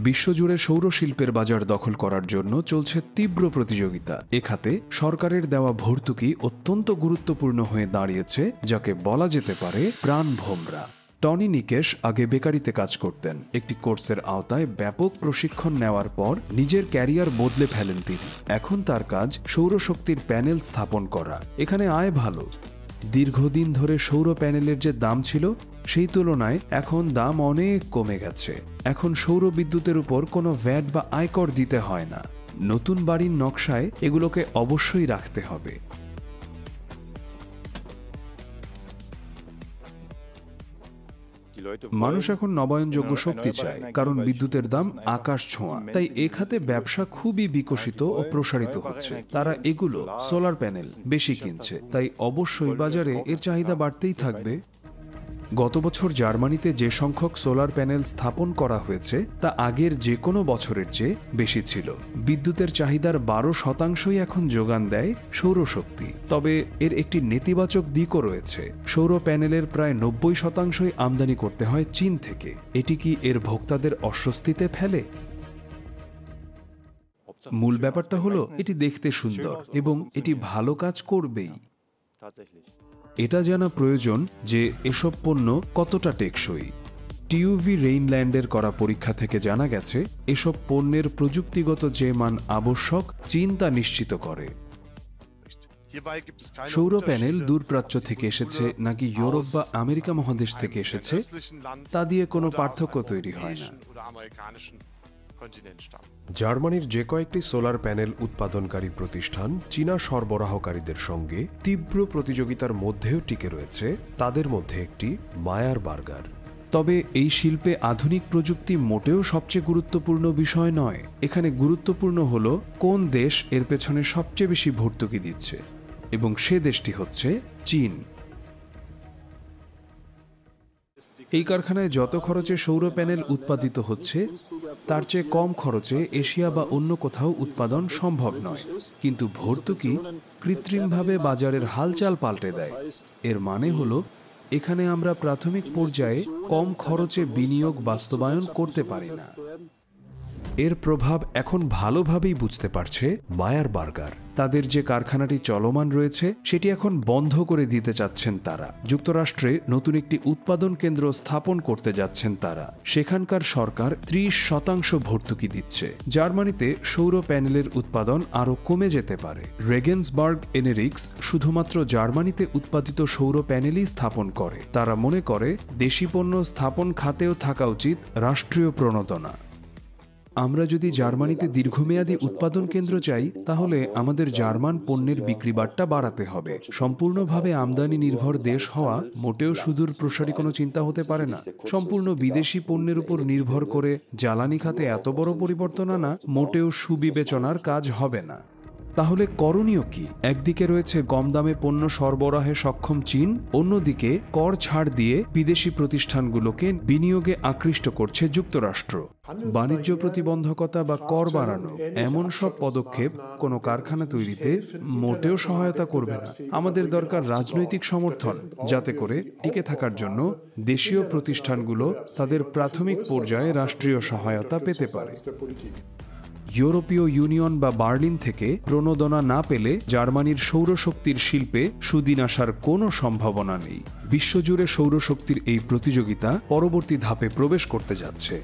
বিশ্বজুড়ে সৌরশিল্পের বাজার দখল করার জন্য চলছে তীব্র প্রতিযোগিতা। এ খাতে সরকারের দেওয়া ভর্তুকি অত্যন্ত গুরুত্বপূর্ণ হয়ে দাঁড়িয়েছে, যাকে বলা যেতে পারে প্রাণভোমরা। টনি নিকেশ আগে বেকারিতে কাজ করতেন। একটি কোর্সের আওতায় ব্যাপক প্রশিক্ষণ নেওয়ার পর নিজের ক্যারিয়ার বদলে ফেলেন তিনি। এখন তার কাজ সৌরশক্তির প্যানেল স্থাপন করা। এখানে আয় ভালো। দীর্ঘদিন ধরে সৌর প্যানেলের যে দাম ছিল সেই তুলনায় এখন দাম অনেক কমে গেছে। এখন সৌর বিদ্যুতের উপর কোনো ভ্যাট বা আয়কর দিতে হয় না। নতুন বাড়ির নকশায় এগুলোকে অবশ্যই রাখতে হবে। মানুষ এখন নবায়নযোগ্য শক্তি চায়, কারণ বিদ্যুতের দাম আকাশ ছোঁয়া। তাই এ খাতে ব্যবসা খুবই বিকশিত ও প্রসারিত হচ্ছে। তারা এগুলো সোলার প্যানেল বেশি কিনছে, তাই অবশ্যই বাজারে এর চাহিদা বাড়তেই থাকবে। গত বছর জার্মানিতে যে সংখ্যক সোলার প্যানেল স্থাপন করা হয়েছে তা আগের যে কোনো বছরের চেয়ে বেশি ছিল। বিদ্যুতের চাহিদার 12% এখন যোগান দেয় সৌরশক্তি। তবে এর একটি নেতিবাচক দিকও রয়েছে। সৌর প্যানেলের প্রায় 90% আমদানি করতে হয় চীন থেকে। এটি কি এর ভোক্তাদের অস্বস্তিতে ফেলে? মূল ব্যাপারটা হলো এটি দেখতে সুন্দর এবং এটি ভালো কাজ করবেই। এটা জানা প্রয়োজন যে এসব পণ্য কতটা টেকসই। টিউভি রেইনল্যান্ডের করা পরীক্ষা থেকে জানা গেছে এসব পণ্যের প্রযুক্তিগত যে মান আবশ্যক চীন তা নিশ্চিত করে। সৌর প্যানেল দূরপ্রাচ্য থেকে এসেছে নাকি ইউরোপ বা আমেরিকা মহাদেশ থেকে এসেছে তা দিয়ে কোনো পার্থক্য তৈরি হয় না। জার্মানির যে কয়েকটি সোলার প্যানেল উৎপাদনকারী প্রতিষ্ঠান চীনা সরবরাহকারীদের সঙ্গে তীব্র প্রতিযোগিতার মধ্যেও টিকে রয়েছে। তাদের মধ্যে একটি মায়ার বার্গার। তবে এই শিল্পে আধুনিক প্রযুক্তি মোটেও সবচেয়ে গুরুত্বপূর্ণ বিষয় নয়। এখানে গুরুত্বপূর্ণ হলো কোন দেশ এর পেছনে সবচেয়ে বেশি ভর্তুকি দিচ্ছে, এবং সে দেশটি হচ্ছে চীন। এই কারখানায় যত খরচে সৌর প্যানেল উৎপাদিত হচ্ছে তার চেয়ে কম খরচে এশিয়া বা অন্য কোথাও উৎপাদন সম্ভব নয়, কিন্তু ভর্তুকি কৃত্রিমভাবে বাজারের হালচাল পাল্টে দেয়। এর মানে হলো এখানে আমরা প্রাথমিক পর্যায়ে কম খরচে বিনিয়োগ বাস্তবায়ন করতে পারি না। এর প্রভাব এখন ভালোভাবেই বুঝতে পারছে মায়ার বার্গার। তাদের যে কারখানাটি চলমান রয়েছে সেটি এখন বন্ধ করে দিতে চাচ্ছেন তারা। যুক্তরাষ্ট্রে নতুন একটি উৎপাদন কেন্দ্র স্থাপন করতে যাচ্ছেন তারা। সেখানকার সরকার 30% ভর্তুকি দিচ্ছে। জার্মানিতে সৌর প্যানেলের উৎপাদন আরও কমে যেতে পারে। রেগেন্সবার্গ এনারিক্স শুধুমাত্র জার্মানিতে উৎপাদিত সৌর প্যানেলই স্থাপন করে। তারা মনে করে দেশি পণ্য স্থাপন খাতেও থাকা উচিত রাষ্ট্রীয় প্রণোদনা। আমরা যদি জার্মানিতে দীর্ঘমেয়াদী উৎপাদন কেন্দ্র চাই তাহলে আমাদের জার্মান পণ্যের বিক্রিবাট্টা বাড়াতে হবে। সম্পূর্ণভাবে আমদানি নির্ভর দেশ হওয়া মোটেও সুদূর প্রসারী কোনো চিন্তা হতে পারে না। সম্পূর্ণ বিদেশি পণ্যের উপর নির্ভর করে জ্বালানি খাতে এত বড় পরিবর্তন আনা মোটেও সুবিবেচনার কাজ হবে না। তাহলে করণীয় কি? একদিকে রয়েছে কম দামে পণ্য সরবরাহে সক্ষম চীন, অন্যদিকে কর ছাড় দিয়ে বিদেশি প্রতিষ্ঠানগুলোকে বিনিয়োগে আকৃষ্ট করছে যুক্তরাষ্ট্র। বাণিজ্য প্রতিবন্ধকতা বা কর বাড়ানো এমন সব পদক্ষেপ কোনো কারখানা তৈরিতে মোটেও সহায়তা করবে না। আমাদের দরকার রাজনৈতিক সমর্থন, যাতে করে টিকে থাকার জন্য দেশীয় প্রতিষ্ঠানগুলো তাদের প্রাথমিক পর্যায়ে রাষ্ট্রীয় সহায়তা পেতে পারে। ইউরোপীয় ইউনিয়ন বা বার্লিন থেকে প্রণোদনা না পেলে জার্মানির সৌরশক্তির শিল্পে সুদিন আসার কোনো সম্ভাবনা নেই। বিশ্বজুড়ে সৌরশক্তির এই প্রতিযোগিতা পরবর্তী ধাপে প্রবেশ করতে যাচ্ছে।